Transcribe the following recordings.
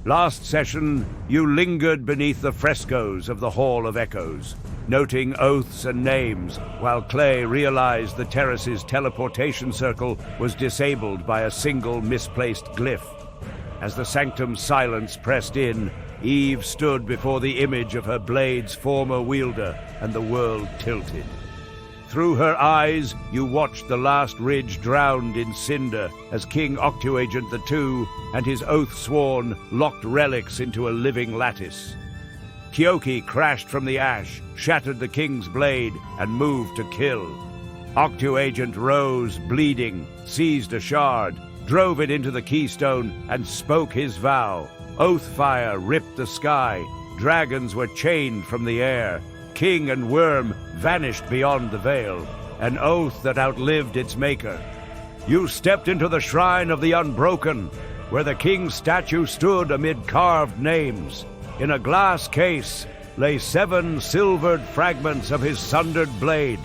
Last session, you lingered beneath the frescoes of the Hall of Echoes, noting oaths and names, while Clay realized the terrace's teleportation circle was disabled by a single misplaced glyph. As the Sanctum's silence pressed in, Eve stood before the image of her blade's former wielder, and the world tilted. Through her eyes, you watched the last ridge drowned in cinder as King Octuagent II and his oath-sworn locked relics into a living lattice. Kyoki crashed from the ash, shattered the king's blade, and moved to kill. Octuagent rose, bleeding, seized a shard, drove it into the keystone, and spoke his vow. Oathfire ripped the sky, dragons were chained from the air, king and worm vanished beyond the veil, an oath that outlived its maker. You stepped into the shrine of the Unbroken, where the king's statue stood amid carved names. In a glass case lay 7 silvered fragments of his sundered blade.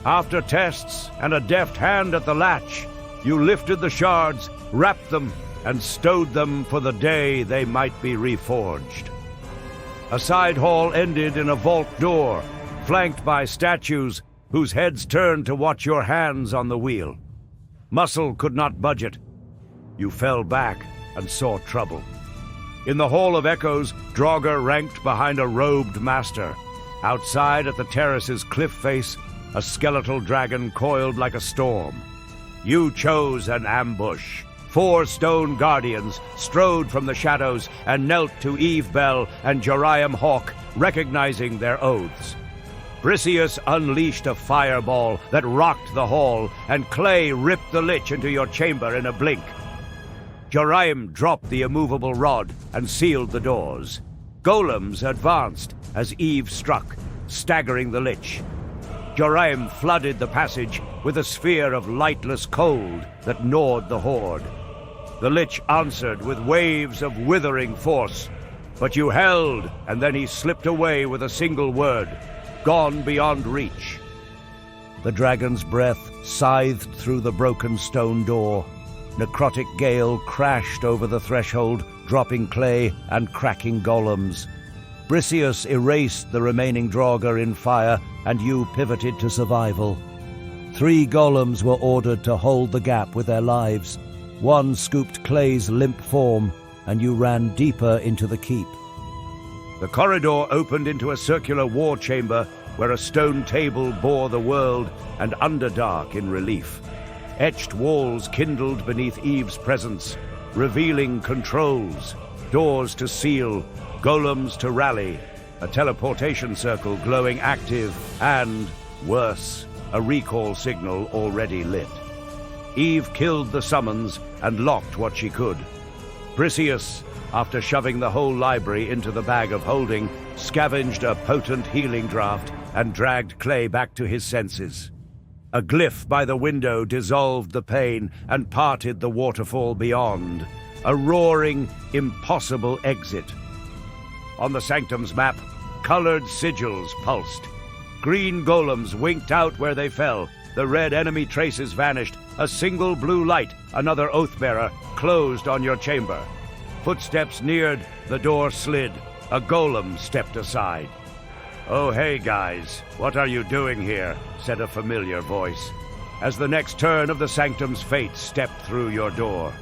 After tests and a deft hand at the latch, you lifted the shards, wrapped them, and stowed them for the day they might be reforged. A side hall ended in a vault door, flanked by statues whose heads turned to watch your hands on the wheel. Muscle could not budge it. You fell back and saw trouble. In the Hall of Echoes, Draugr ranked behind a robed master. Outside at the terrace's cliff face, a skeletal dragon coiled like a storm. You chose an ambush. 4 stone guardians strode from the shadows and knelt to Eve Bell and Joriam Hawk, recognizing their oaths. Briseus unleashed a fireball that rocked the hall, and Clay ripped the lich into your chamber in a blink. Joriam dropped the immovable rod and sealed the doors. Golems advanced as Eve struck, staggering the lich. Joriam flooded the passage with a sphere of lightless cold that gnawed the horde. The lich answered with waves of withering force, but you held, and then he slipped away with a single word, gone beyond reach. The dragon's breath scythed through the broken stone door. Necrotic gale crashed over the threshold, dropping clay and cracking golems. Briseus erased the remaining Draugr in fire, and you pivoted to survival. 3 golems were ordered to hold the gap with their lives. 1 scooped Clay's limp form, and you ran deeper into the keep. The corridor opened into a circular war chamber where a stone table bore the world and Underdark in relief. Etched walls kindled beneath Eve's presence, revealing controls, doors to seal, golems to rally, a teleportation circle glowing active, and, worse, a recall signal already lit. Eve killed the summons and locked what she could. Briseus, after shoving the whole library into the bag of holding, scavenged a potent healing draft and dragged Clay back to his senses. A glyph by the window dissolved the pain and parted the waterfall beyond, a roaring, impossible exit. On the Sanctum's map, colored sigils pulsed. Green golems winked out where they fell. The red enemy traces vanished. A single blue light, another Oathbearer, closed on your chamber. Footsteps neared, the door slid. A golem stepped aside. "Oh, hey, guys, what are you doing here?" said a familiar voice, as the next turn of the Sanctum's fate stepped through your door.